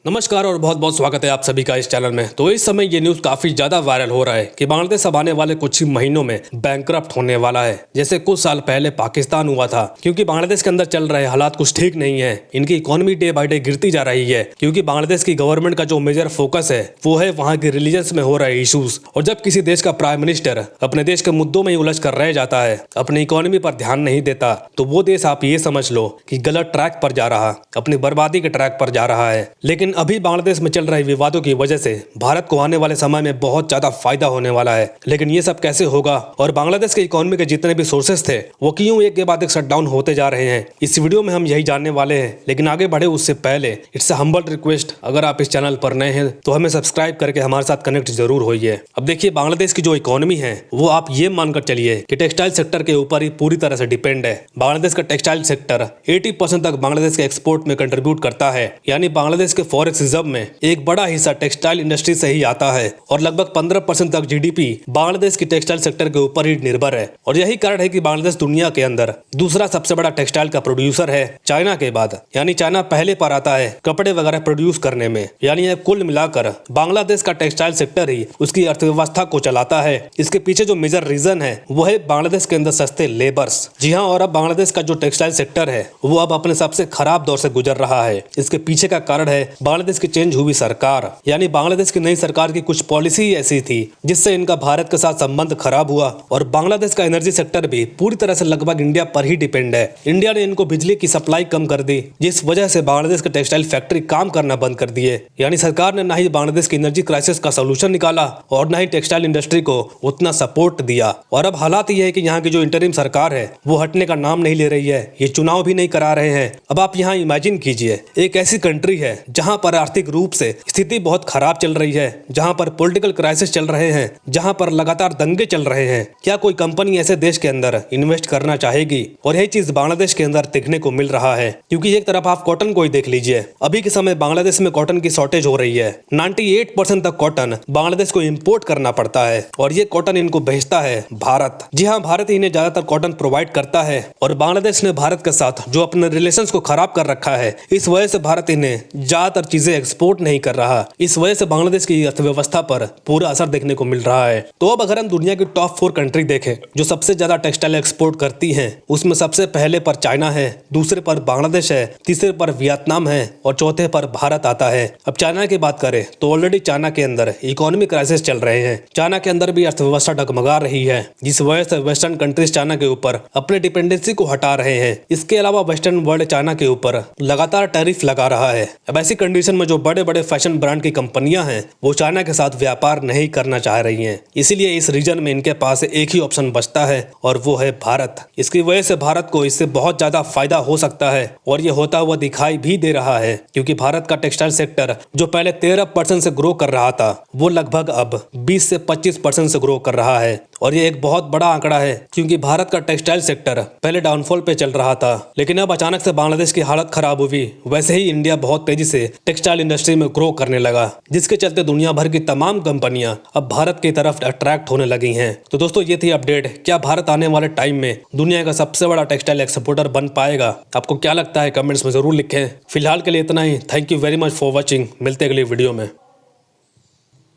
नमस्कार और बहुत बहुत स्वागत है आप सभी का इस चैनल में। तो इस समय ये न्यूज़ काफ़ी ज़्यादा वायरल हो रहा है कि बांग्लादेश अब आने वाले कुछ ही महीनों में बैंकरप्ट होने वाला है, जैसे कुछ साल पहले पाकिस्तान हुआ था। क्योंकि बांग्लादेश के अंदर चल रहे हालात कुछ ठीक नहीं है, इनकी इकोनॉमी डे बाय डे गिरती जा रही है। क्योंकि बांग्लादेश की गवर्नमेंट का जो मेजर फोकस है वो है वहाँ के रिलीजन्स में हो रहे इशूज। और जब किसी देश का प्राइम मिनिस्टर अपने देश के मुद्दों में ही उलझ कर रह जाता है, अपनी इकोनॉमी पर ध्यान नहीं देता, तो वो देश आप ये समझ लो कि गलत ट्रैक पर जा रहा, अपनी बर्बादी के ट्रैक पर जा रहा है। लेकिन अभी बांग्लादेश में चल रहे विवादों की वजह से भारत को आने वाले समय में बहुत ज्यादा फायदा होने वाला है। लेकिन ये सब कैसे होगा और बांग्लादेश के इकोनॉमी के जितने भी सोर्सेस थे वो क्यों एक के बाद एक शटडाउन होते जा रहे हैं, इस वीडियो में हम यही जानने वाले हैं। लेकिन आगे बढ़े उससे पहले इट्स अ हम्बल रिक्वेस्ट, अगर आप इस चैनल पर नए हैं तो हमें सब्सक्राइब करके हमारे साथ कनेक्ट जरूर होइए। अब देखिए, बांग्लादेश की जो इकोनॉमी है वो आप ये मानकर चलिए कि टेक्सटाइल सेक्टर के ऊपर ही पूरी तरह से डिपेंड है। बांग्लादेश का टेक्सटाइल सेक्टर 80% तक बांग्लादेश के एक्सपोर्ट में कंट्रीब्यूट करता है। यानी बांग्लादेश के फॉरेक्स रिजर्व में एक बड़ा हिस्सा टेक्सटाइल इंडस्ट्री से ही आता है और लगभग 15% तक जीडीपी बांग्लादेश की टेक्सटाइल सेक्टर के ऊपर ही निर्भर है। और यही कारण है कि बांग्लादेश दुनिया के अंदर दूसरा सबसे बड़ा टेक्सटाइल का प्रोड्यूसर है चाइना के बाद। यानी चाइना पहले पर आता है कपड़े वगैरह प्रोड्यूस करने में। यानी कुल मिलाकर बांग्लादेश का टेक्सटाइल सेक्टर ही उसकी अर्थव्यवस्था को चलाता है। इसके पीछे जो मेजर रीजन है वो है बांग्लादेश के अंदर सस्ते लेबर्स। जी हाँ, और अब बांग्लादेश का जो टेक्सटाइल सेक्टर है वो अब अपने सबसे खराब दौर से गुजर रहा है। इसके पीछे का कारण है बांग्लादेश की चेंज हुई सरकार। यानी बांग्लादेश की नई सरकार की कुछ पॉलिसी ऐसी थी जिससे इनका भारत के साथ संबंध खराब हुआ। और बांग्लादेश का एनर्जी सेक्टर भी पूरी तरह से लगभग इंडिया पर ही डिपेंड है। इंडिया ने इनको बिजली की सप्लाई कम कर दी, जिस वजह से बांग्लादेश के टेक्सटाइल फैक्ट्री काम करना बंद कर दिए। यानी सरकार ने ना ही बांग्लादेश की एनर्जी क्राइसिस का सोल्यूशन निकाला और ना ही टेक्सटाइल इंडस्ट्री को उतना सपोर्ट दिया। और अब हालात ये है कि यहाँ की जो इंटरिम सरकार है वो हटने का नाम नहीं ले रही है, ये चुनाव भी नहीं करा रहे हैं। अब आप यहाँ इमेजिन कीजिए, एक ऐसी कंट्री है जहाँ पर आर्थिक रूप से स्थिति बहुत खराब चल रही है, जहां पर पॉलिटिकल क्राइसिस चल रहे हैं, जहां पर लगातार दंगे चल रहे हैं। क्या कोई कंपनी ऐसे देश के अंदर इन्वेस्ट करना चाहेगी? और यही चीज बांग्लादेश के अंदर देखने को मिल रहा है। क्योंकि एक तरफ आप कॉटन को ही देख लीजिए, अभी के समय बांग्लादेश में कॉटन की शॉर्टेज हो रही है। 98% तक कॉटन बांग्लादेश को इम्पोर्ट करना पड़ता है और ये कॉटन इनको भेजता है भारत। जी हाँ, भारत ही इन्हें ज्यादातर कॉटन प्रोवाइड करता है। और बांग्लादेश ने भारत के साथ जो अपने रिलेशंस को खराब कर रखा है, इस वजह से भारत इन्हें ज्यादातर चीजें एक्सपोर्ट नहीं कर रहा। इस वजह से बांग्लादेश की अर्थव्यवस्था पर पूरा असर देखने को मिल रहा है। तो अब अगर हम दुनिया की टॉप 4 कंट्री देखें जो सबसे ज्यादा टेक्सटाइल एक्सपोर्ट करती हैं, उसमें सबसे पहले पर चाइना है, दूसरे पर बांग्लादेश है, तीसरे पर वियतनाम है और चौथे पर भारत आता है। अब चाइना की बात करें तो ऑलरेडी चाइना के अंदर इकोनॉमिक क्राइसिस चल रहे हैं। चाइना के अंदर भी अर्थव्यवस्था डगमगा रही है, जिस वजह से वेस्टर्न कंट्रीज चाइना के ऊपर अपने डिपेंडेंसी को हटा रहे हैं। इसके अलावा वेस्टर्न वर्ल्ड चाइना के ऊपर लगातार टैरिफ लगा रहा है। अब ऐसी कंडीशन में जो बड़े बड़े फैशन ब्रांड की कंपनियां हैं वो चाइना के साथ व्यापार नहीं करना चाह रही हैं। इसीलिए इस रीजन में इनके पास एक ही ऑप्शन बचता है और वो है भारत। इसकी वजह से भारत को इससे बहुत ज्यादा फायदा हो सकता है और ये होता हुआ दिखाई भी दे रहा है। क्योंकि भारत का टेक्सटाइल सेक्टर जो पहले 13% से ग्रो कर रहा था वो लगभग अब 20 से 25% से ग्रो कर रहा है। और ये एक बहुत बड़ा आंकड़ा है, क्योंकि भारत का टेक्सटाइल सेक्टर पहले डाउनफॉल पे चल रहा था, लेकिन अब अचानक से बांग्लादेश की हालत खराब हुई। वैसे ही इंडिया बहुत तेजी से टेक्सटाइल इंडस्ट्री में ग्रो करने लगा, जिसके चलते दुनिया भर की तमाम कंपनियां अब भारत की तरफ अट्रैक्ट होने लगी हैं। तो दोस्तों, ये थी अपडेट। क्या भारत आने वाले टाइम में दुनिया का सबसे बड़ा टेक्सटाइल एक्सपोर्टर बन पाएगा? आपको क्या लगता है कमेंट्स में जरूर लिखें। फिलहाल के लिए इतना ही। Thank you very much for watching. मिलते अगली वीडियो में।